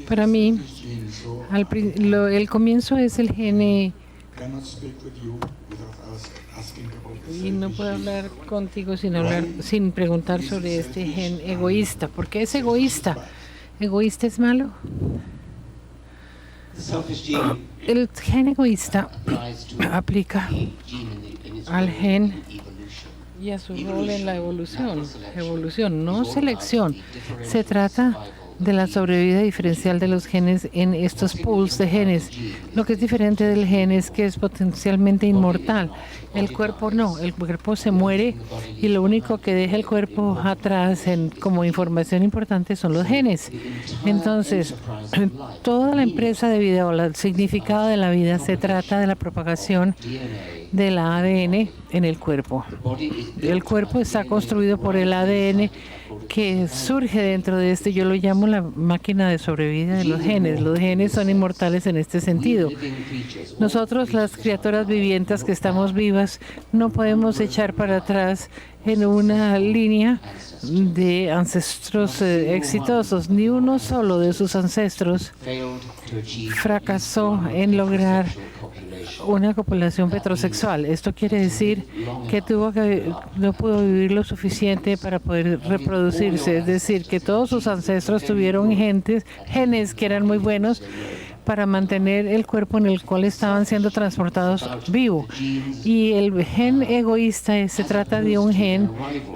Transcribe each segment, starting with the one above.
Para mí, el comienzo es el gen y no puedo hablar contigo sin preguntar sobre este gen egoísta. ¿Por qué es egoísta? ¿Egoísta es malo? El gen egoísta aplica al gen y a su rol en la evolución, no selección. Se trata de la sobrevida diferencial de los genes en estos pools de genes. Lo que es diferente del gen es que es potencialmente inmortal. El cuerpo no, el cuerpo se muere y lo único que deja el cuerpo atrás como información importante son los genes. Entonces, toda la empresa de vida o el significado de la vida se trata de la propagación del ADN en el cuerpo. El cuerpo está construido por el ADN que surge dentro de yo lo llamo la máquina de sobrevida de los genes. Los genes son inmortales en este sentido. Nosotros, las criaturas vivientes que estamos vivas, no podemos echar para atrás en una línea de ancestros exitosos. Ni uno solo de sus ancestros fracasó en lograr una copulación heterosexual. Esto quiere decir que no pudo vivir lo suficiente para poder reproducirse. Es decir, que todos sus ancestros tuvieron genes que eran muy buenos para mantener el cuerpo en el cual estaban siendo transportados vivo. Y el gen egoísta se trata de un gen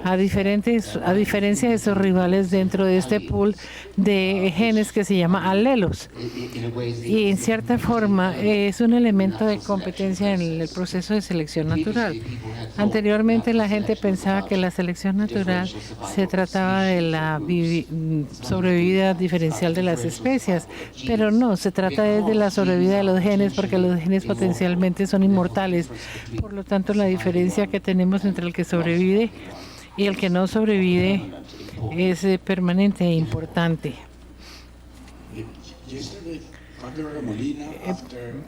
a diferencia de sus rivales dentro de este pool de genes que se llama alelos. Y en cierta forma es un elemento de competencia en el proceso de selección natural. Anteriormente la gente pensaba que la selección natural se trataba de la sobrevida diferencial de las especies, pero no, se trata de la sobrevida de los genes, porque los genes potencialmente son inmortales. Por lo tanto, la diferencia que tenemos entre el que sobrevive y el que no sobrevive es permanente e importante.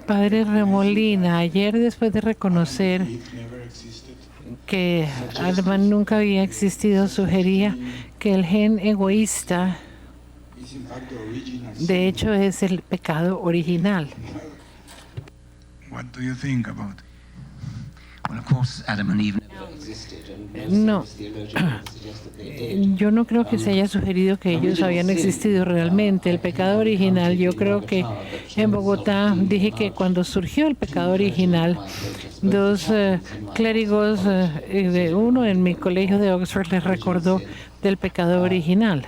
Padre Remolina, ayer, después de reconocer que Adán nunca había existido, sugería que el gen egoísta de hecho es el pecado original. What do you think about it? Well, of course, Adam and Eve never existed. No, yo no creo que se haya sugerido que ellos habían existido realmente. El pecado original, yo creo que en Bogotá dije que cuando surgió el pecado original, dos clérigos, uno en mi colegio de Oxford les recordó del pecado original.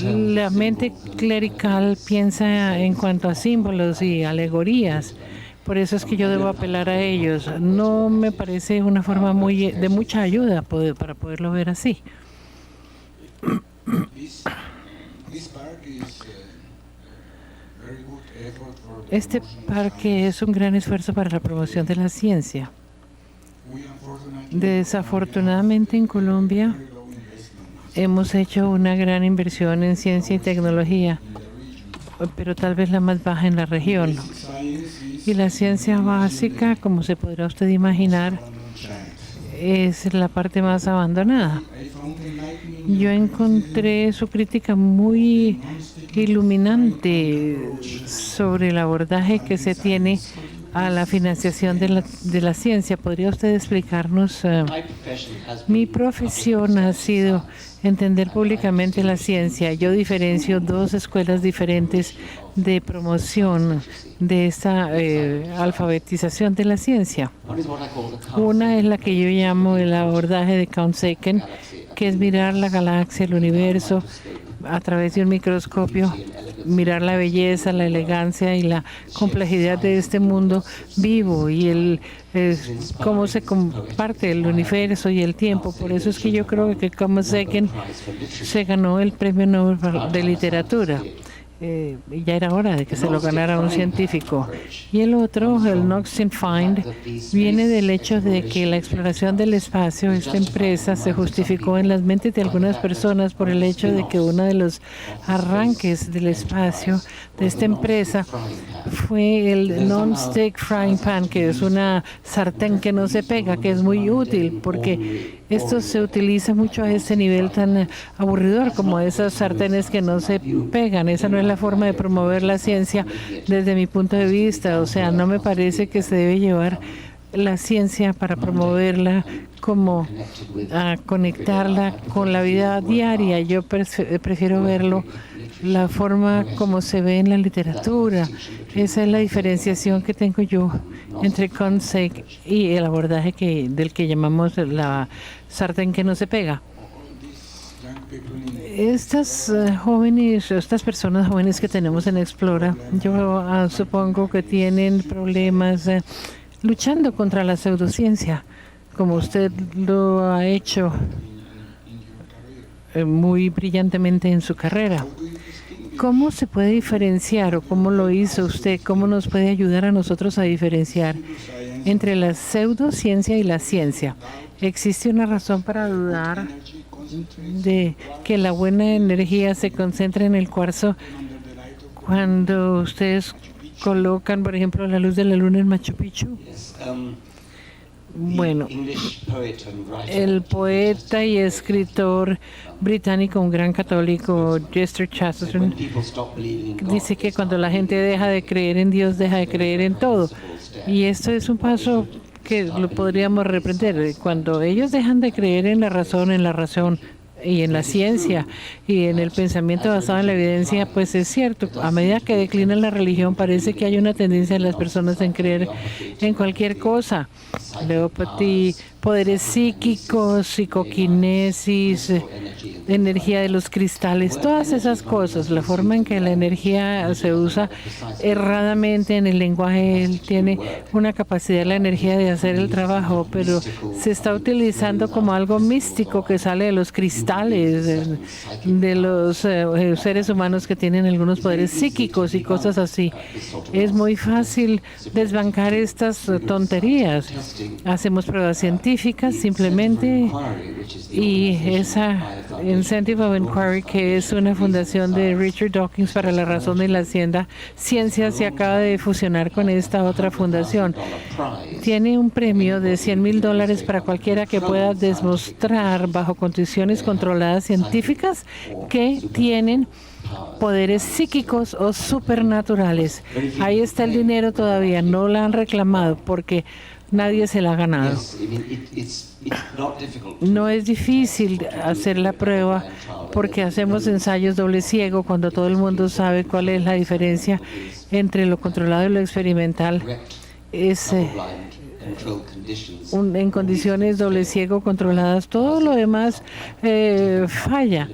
La mente clerical piensa en cuanto a símbolos y alegorías. Por eso es que yo debo apelar a ellos. No me parece una forma de mucha ayuda para poderlo ver así. Este parque es un gran esfuerzo para la promoción de la ciencia. Desafortunadamente en Colombia hemos hecho una gran inversión en ciencia y tecnología, pero tal vez la más baja en la región. Y la ciencia básica, como se podrá usted imaginar, es la parte más abandonada. Yo encontré su crítica muy iluminante sobre el abordaje que se tiene a la financiación de la ciencia. ¿Podría usted explicarnos? Mi profesión ha sido entender públicamente la ciencia. Yo diferencio dos escuelas diferentes de promoción de esta alfabetización de la ciencia. Una es la que yo llamo el abordaje de Count Sagan, que es mirar la galaxia, el universo, a través de un microscopio, mirar la belleza, la elegancia y la complejidad de este mundo vivo y cómo se comparte el universo y el tiempo. Por eso es que yo creo que Count Sagan se ganó el Premio Nobel de Literatura. Ya era hora de que se lo ganara un científico. Y el otro, el Noxin Find, viene del hecho de que la exploración del espacio, esta empresa, se justificó en las mentes de algunas personas por el hecho de que uno de los arranques del espacio de esta empresa fue el non-stick frying pan, que es una sartén que no se pega, que es muy útil porque esto se utiliza mucho a ese nivel tan aburridor como esas sartenes que no se pegan. Esa no es la forma de promover la ciencia desde mi punto de vista. O sea, no me parece que se debe llevar la ciencia para promoverla como a conectarla con la vida diaria. Yo prefiero verlo la forma como se ve en la literatura. Esa es la diferenciación que tengo yo entre Consec y el abordaje del que llamamos la sartén que no se pega. Estas estas personas jóvenes que tenemos en Explora, yo supongo que tienen problemas luchando contra la pseudociencia, como usted lo ha hecho muy brillantemente en su carrera. ¿Cómo se puede diferenciar o cómo lo hizo usted? ¿Cómo nos puede ayudar a nosotros a diferenciar entre la pseudociencia y la ciencia? ¿Existe una razón para dudar de que la buena energía se concentra en el cuarzo cuando ustedes colocan, por ejemplo, la luz de la luna en Machu Picchu? Bueno, el poeta y escritor británico, un gran católico, Chester Chesterton, dice que cuando la gente deja de creer en Dios, deja de creer en todo. Y esto es un paso que lo podríamos reprender. Cuando ellos dejan de creer en la razón y en la ciencia y en el pensamiento basado en la evidencia, pues es cierto, a medida que declina la religión parece que hay una tendencia en las personas en creer en cualquier cosa. Leopatía, poderes psíquicos, psicoquinesis, energía de los cristales, todas esas cosas, la forma en que la energía se usa erradamente en el lenguaje. Él tiene una capacidad, la energía de hacer el trabajo, pero se está utilizando como algo místico que sale de los cristales, de los seres humanos que tienen algunos poderes psíquicos y cosas así. Es muy fácil desbancar estas tonterías. Hacemos pruebas científicas simplemente, y esa Incentive of Inquiry, que es una fundación de Richard Dawkins para la razón y la ciencia, se acaba de fusionar con esta otra fundación. Tiene un premio de $100,000 para cualquiera que pueda demostrar bajo condiciones controladas científicas que tienen poderes psíquicos o supernaturales. Ahí está el dinero todavía, no la han reclamado porque nadie se la ha ganado. No es difícil hacer la prueba porque hacemos ensayos doble ciego cuando todo el mundo sabe cuál es la diferencia entre lo controlado y lo experimental. Es en condiciones doble ciego controladas, todo lo demás falla.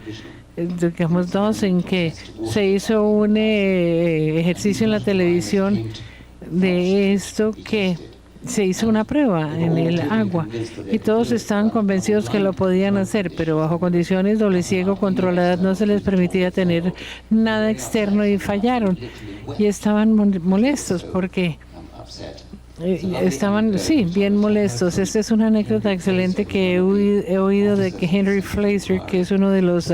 Digamos, en que se hizo un ejercicio en la televisión de esto, que se hizo una prueba en el agua y todos estaban convencidos que lo podían hacer, pero bajo condiciones doble ciego controladas no se les permitía tener nada externo y fallaron. Y estaban molestos porque estaban, sí, bien molestos. Esta es una anécdota excelente que he oído de que Henry Fraser, que es uno de los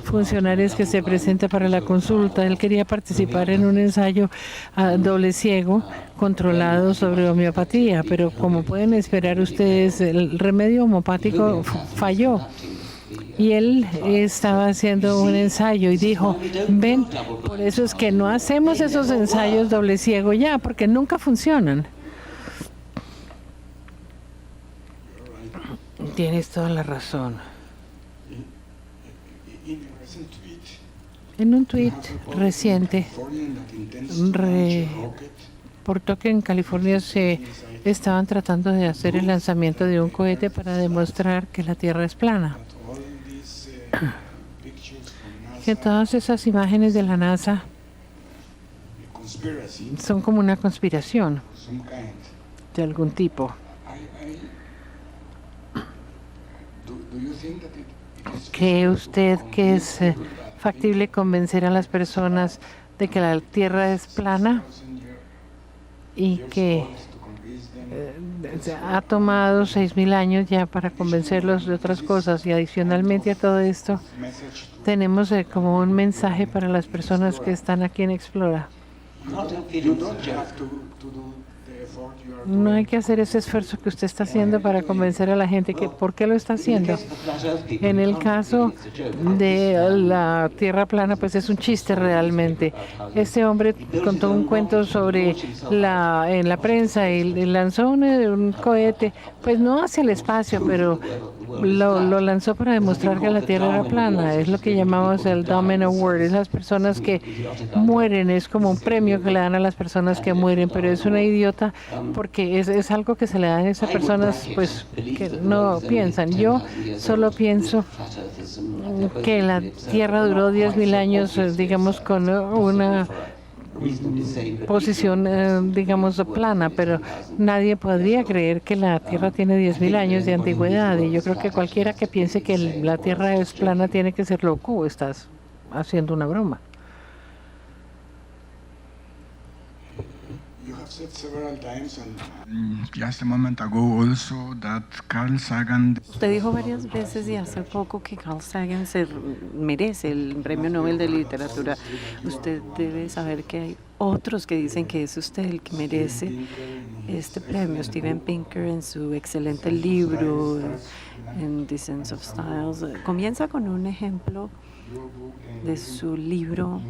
funcionarios que se presenta para la consulta, él quería participar en un ensayo doble ciego controlado sobre homeopatía, pero como pueden esperar ustedes, el remedio homeopático falló. Y él estaba haciendo un ensayo y dijo, ven, por eso es que no hacemos esos ensayos doble ciego ya, porque nunca funcionan. Tienes toda la razón. En un tuit reciente, reportó que en California se estaban tratando de hacer el lanzamiento de un cohete para demostrar que la Tierra es plana. Que todas esas imágenes de la NASA son como una conspiración de algún tipo. ¿Cree usted que es factible convencer a las personas de que la Tierra es plana y que ha tomado 6.000 años ya para convencerlos de otras cosas, y adicionalmente a todo esto tenemos como un mensaje para las personas que están aquí en Explora. No hay que hacer ese esfuerzo que usted está haciendo para convencer a la gente. ¿Por qué lo está haciendo? En el caso de la Tierra plana, pues es un chiste realmente. Este hombre contó un cuento sobre en la prensa y lanzó un cohete, pues no hacia el espacio, pero lo lanzó para demostrar que la Tierra era plana. Es lo que llamamos el Dumb Award. Es las personas que mueren, es como un premio que le dan a las personas que mueren, pero es una idiota porque es algo que se le da a esas personas pues que no piensan. Yo solo pienso que la Tierra duró 10.000 años, digamos, con una posición, digamos, plana, pero nadie podría creer que la Tierra tiene 10.000 años de antigüedad, y yo creo que cualquiera que piense que la Tierra es plana tiene que ser loco o estás haciendo una broma. Just a moment ago also that Carl Sagan. Usted dijo varias veces y hace poco que Carl Sagan merece el Premio Nobel de Literatura. Usted debe saber que hay otros que dicen que es usted el que merece este premio. Steven Pinker, en su excelente libro en The Sense of Styles, comienza con un ejemplo de su libro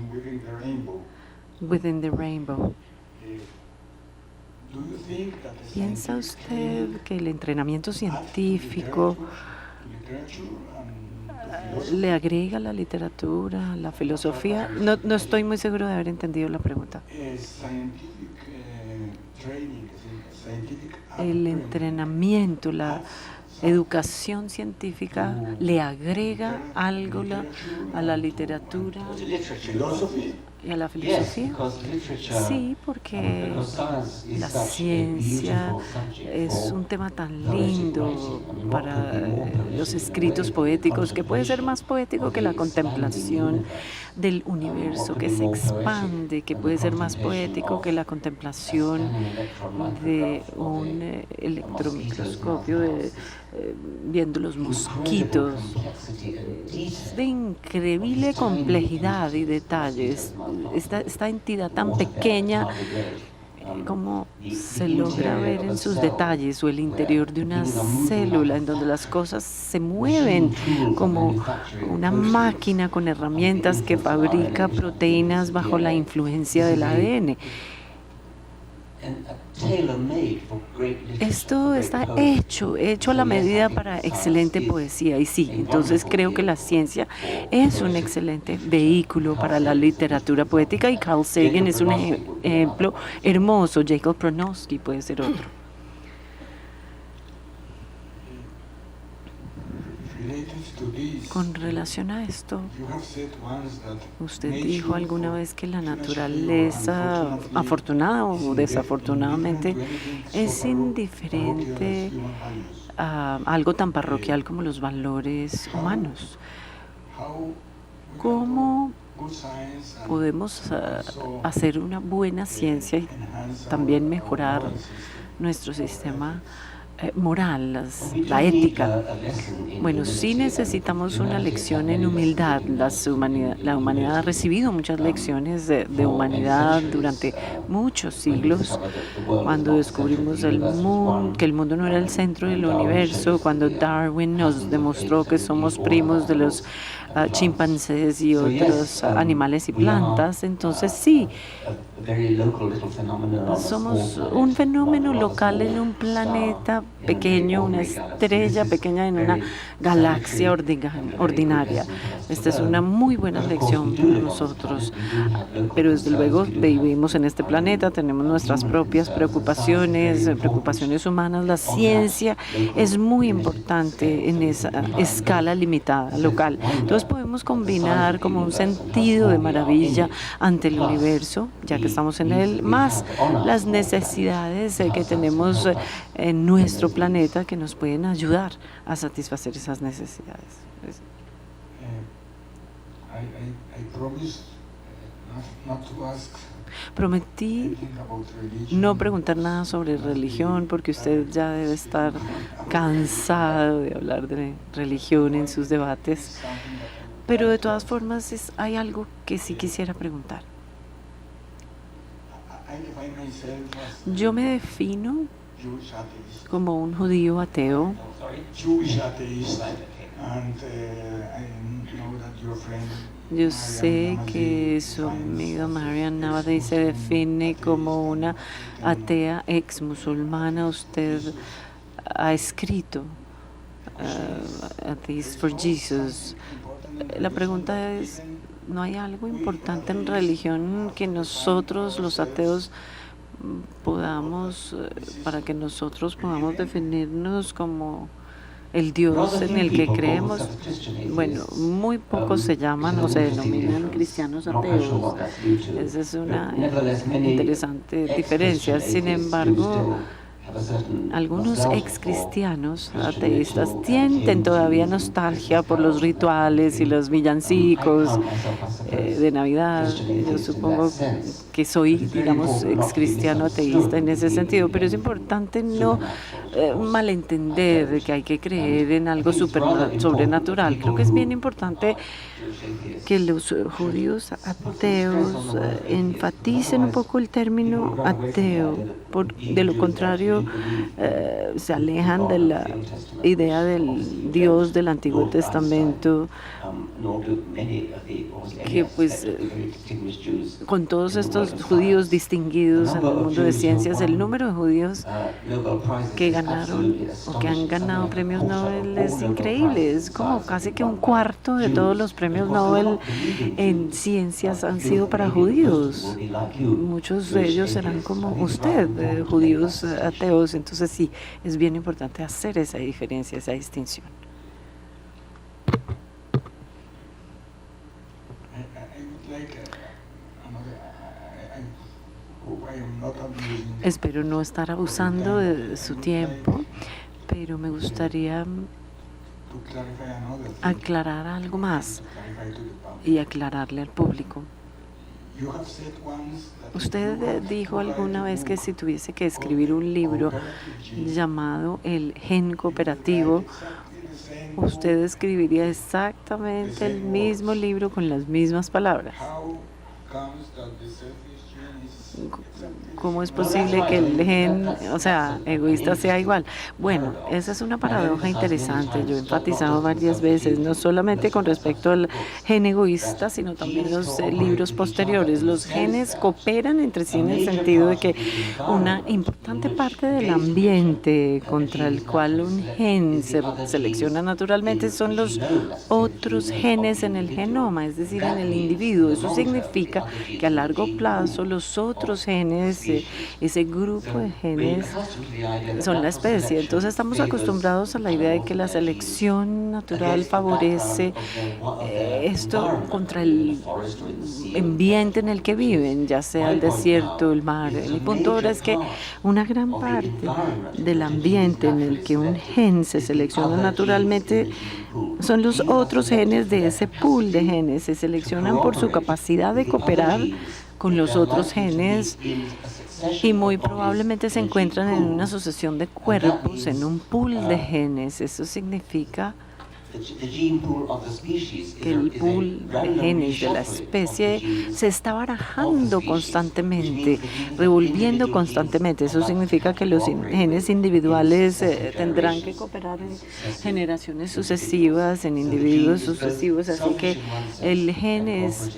Within the Rainbow. ¿Piensa usted que el entrenamiento científico le agrega a la literatura, a la filosofía? No estoy muy seguro de haber entendido la pregunta. El entrenamiento, la educación científica, ¿le agrega algo a la literatura y a la filosofía? Sí, porque la ciencia es un tema tan lindo para los escritos poéticos, que puede ser más poético que la contemplación del universo que se expande, que puede ser más poético que la contemplación de un electromicroscopio viendo los mosquitos. Es de increíble complejidad y detalles. Esta entidad tan pequeña, como se logra ver en sus detalles, o el interior de una célula, en donde las cosas se mueven como una máquina con herramientas que fabrica proteínas bajo la influencia del ADN. Esto está hecho a la medida para excelente poesía, y sí, entonces creo que la ciencia es un excelente vehículo para la literatura poética, y Carl Sagan es un ejemplo hermoso. Jacob Bronowski puede ser otro. Con relación a esto, usted dijo alguna vez que la naturaleza, afortunada o desafortunadamente, es indiferente a algo tan parroquial como los valores humanos. ¿Cómo podemos hacer una buena ciencia y también mejorar nuestro sistema moral, la ética? Bueno, sí necesitamos una lección en humildad. La humanidad ha recibido muchas lecciones de humanidad durante muchos siglos. Cuando descubrimos que el mundo no era el centro del universo, cuando Darwin nos demostró que somos primos de los chimpancés y otros animales y plantas, entonces sí, somos un fenómeno local en un planeta pequeño, una estrella pequeña en una galaxia ordinaria. Esta es una muy buena lección para nosotros, pero desde luego vivimos en este planeta, tenemos nuestras propias preocupaciones humanas. La ciencia es muy importante en esa escala limitada local. Entonces podemos combinar como un sentido de maravilla ante el universo, ya que estamos en él, más las necesidades que tenemos en nuestro planeta, que nos pueden ayudar a satisfacer esas necesidades. Prometí no preguntar nada sobre religión porque usted ya debe estar cansado de hablar de religión en sus debates. Pero de todas formas hay algo que sí quisiera preguntar. Yo me defino como un judío ateo. Yo sé que su amiga Marian Navadi se define como una atea ex musulmana. Usted ha escrito Atheist for Jesus. La pregunta es, ¿no hay algo importante en religión que nosotros los ateos para que nosotros podamos definirnos como el Dios en el que creemos? Bueno, muy pocos se llaman o se denominan cristianos ateos. Esa es una interesante diferencia. Sin embargo, algunos ex cristianos ateístas sienten todavía nostalgia por los rituales y los villancicos de Navidad. Yo supongo que soy, digamos, ex cristiano ateísta en ese sentido, pero es importante no malentender que hay que creer en algo sobrenatural. Creo que es bien importante que los judíos ateos enfaticen un poco el término ateo. De lo contrario, se alejan de la idea del Dios del Antiguo Testamento, que pues con todos estos judíos distinguidos en el mundo de ciencias, el número de judíos que ganaron o que han ganado premios Nobel es increíble. Es como casi que un cuarto de todos los premios Nobel en ciencias han sido para judíos. Muchos de ellos serán como usted, judíos ateos. Entonces sí, es bien importante hacer esa diferencia, esa distinción. Espero no estar abusando de su tiempo, pero me gustaría aclarar algo más y aclararle al público. Usted dijo alguna vez que si tuviese que escribir un libro llamado El Gen Cooperativo, usted escribiría exactamente el mismo libro con las mismas palabras. ¿Cómo es posible que el gen, egoísta sea igual? Bueno, esa es una paradoja interesante. Yo he enfatizado varias veces, no solamente con respecto al gen egoísta, sino también los libros posteriores. Los genes cooperan entre sí en el sentido de que una importante parte del ambiente contra el cual un gen se selecciona naturalmente son los otros genes en el genoma, es decir, en el individuo. Eso significa que a largo plazo los otros genes, ese grupo de genes, son la especie. Entonces estamos acostumbrados a la idea de que la selección natural favorece esto contra el ambiente en el que viven, ya sea el desierto, el mar. Mi punto ahora es que una gran parte del ambiente en el que un gen se selecciona naturalmente son los otros genes de ese pool de genes. Se seleccionan por su capacidad de cooperar con los otros genes y muy probablemente se encuentran en una asociación de cuerpos, en un pool de genes. Eso significa que el pool de genes de la especie se está barajando constantemente, revolviendo constantemente. Eso significa que los genes individuales tendrán que cooperar en generaciones sucesivas, en individuos sucesivos. Así que el gen es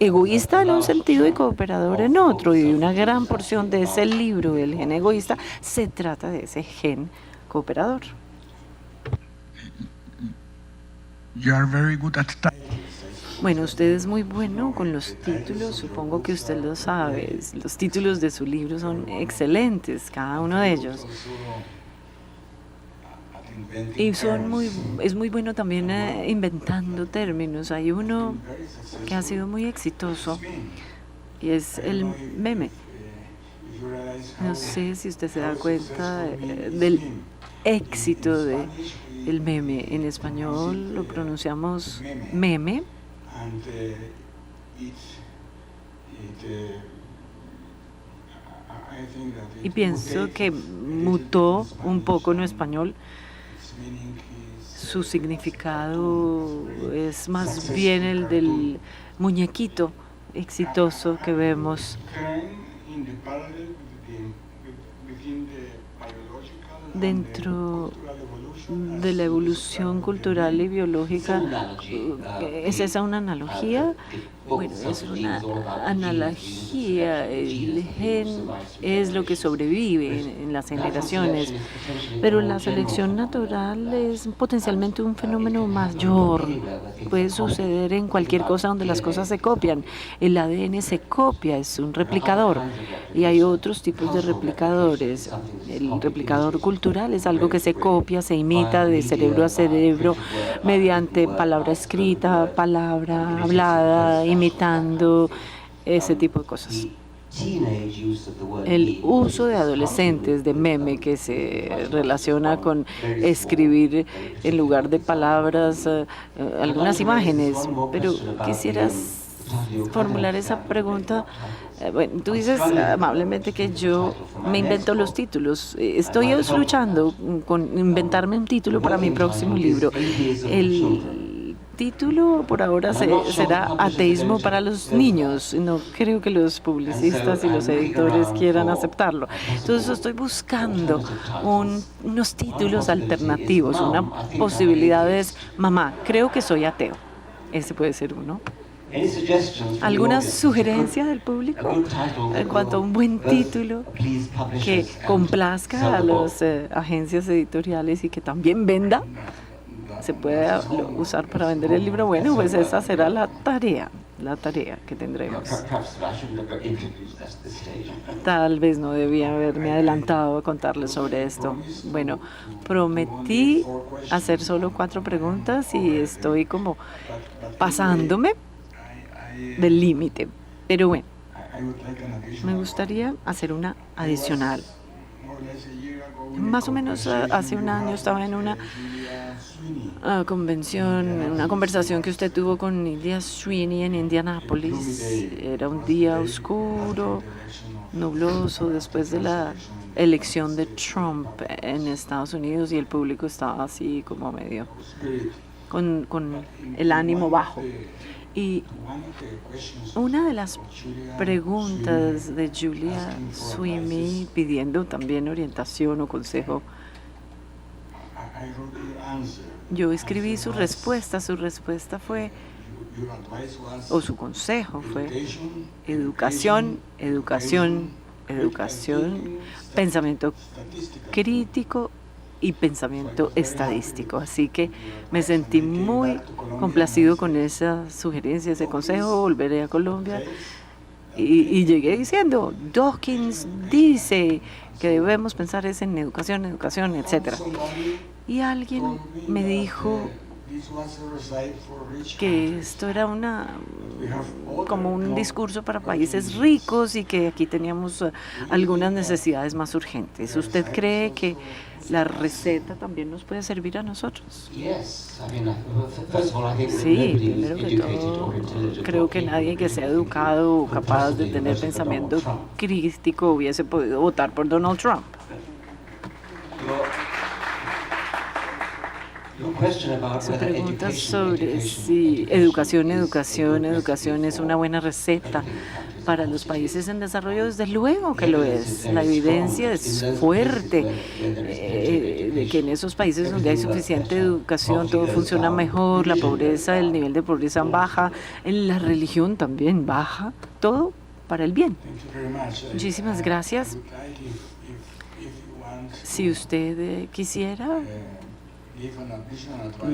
egoísta en un sentido y cooperador en otro, y una gran porción de ese libro, El Gen Egoísta, se trata de ese gen cooperador. You are very good at Bueno, usted es muy bueno con los títulos, supongo que usted lo sabe. Los títulos de su libro son excelentes, cada uno de ellos. Y es muy bueno también inventando términos. Hay uno que ha sido muy exitoso y es el meme. No sé si usted se da cuenta del éxito del meme. En español lo pronunciamos meme Y pienso que mutó un poco en español. Su significado es más bien el del muñequito exitoso que vemos dentro de la evolución cultural y biológica. ¿Es esa una analogía? Bueno, es una analogía. El gen es lo que sobrevive en las generaciones, pero la selección natural es potencialmente un fenómeno mayor. Puede suceder en cualquier cosa donde las cosas se copian. El ADN se copia, es un replicador, y hay otros tipos de replicadores. El replicador cultural es algo que se copia, se imita de cerebro a cerebro mediante palabra escrita, palabra hablada, imitando ese tipo de cosas. El uso de adolescentes de meme que se relaciona con escribir en lugar de palabras algunas imágenes, pero quisieras formular esa pregunta. Bueno, tú dices amablemente que yo me invento los títulos. Estoy luchando con inventarme un título para mi próximo libro. El título por ahora será Ateísmo para los niños. No creo que los publicistas y los editores quieran aceptarlo. Entonces estoy buscando unos títulos alternativos. Una posibilidad es Mamá, creo que soy ateo. Ese puede ser uno. ¿Alguna sugerencia del público en cuanto a un buen título que complazca a las agencias editoriales y que también venda? ¿Se puede usar para vender el libro? Bueno, pues esa será la tarea que tendremos. Tal vez no debía haberme adelantado a contarles sobre esto. Bueno, prometí hacer solo 4 preguntas y estoy como pasándome del límite. Pero bueno, me gustaría hacer una adicional. Más o menos hace un año estaba en una una conversación que usted tuvo con India Sweeney en Indianápolis. Era un día oscuro, nubloso, después de la elección de Trump en Estados Unidos, y el público estaba así como medio con el ánimo bajo. Y una de las preguntas de Julia Sweeney, pidiendo también orientación o consejo, yo escribí su respuesta. Su respuesta fue, o su consejo fue, educación, educación, educación, pensamiento crítico y pensamiento estadístico. Así que me sentí muy complacido con esa sugerencia, ese consejo. Volveré a Colombia y llegué diciendo, Dawkins dice que debemos pensar es en educación, educación, etc. Y alguien me dijo que esto era como un discurso para países ricos y que aquí teníamos algunas necesidades más urgentes. ¿Usted cree que la receta también nos puede servir a nosotros? Sí, primero que todo, creo que nadie que sea educado o capaz de tener pensamiento crítico hubiese podido votar por Donald Trump. Su pregunta sobre si educación es una buena receta para los países en desarrollo, desde luego que lo es. La evidencia es fuerte de que en esos países donde hay suficiente educación todo funciona mejor, la pobreza, el nivel de pobreza baja, la religión también baja, todo para el bien. Muchísimas gracias. Si usted quisiera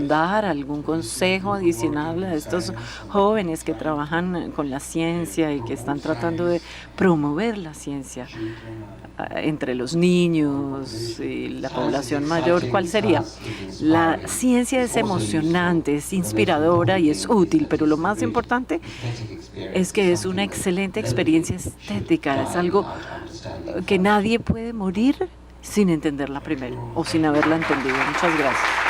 dar algún consejo adicional a estos jóvenes que trabajan con la ciencia y que están tratando de promover la ciencia entre los niños y la población mayor, ¿cuál sería? La ciencia es emocionante, es inspiradora y es útil, pero lo más importante es que es una excelente experiencia estética, es algo que nadie puede morir sin entenderla primero o sin haberla entendido. Muchas gracias.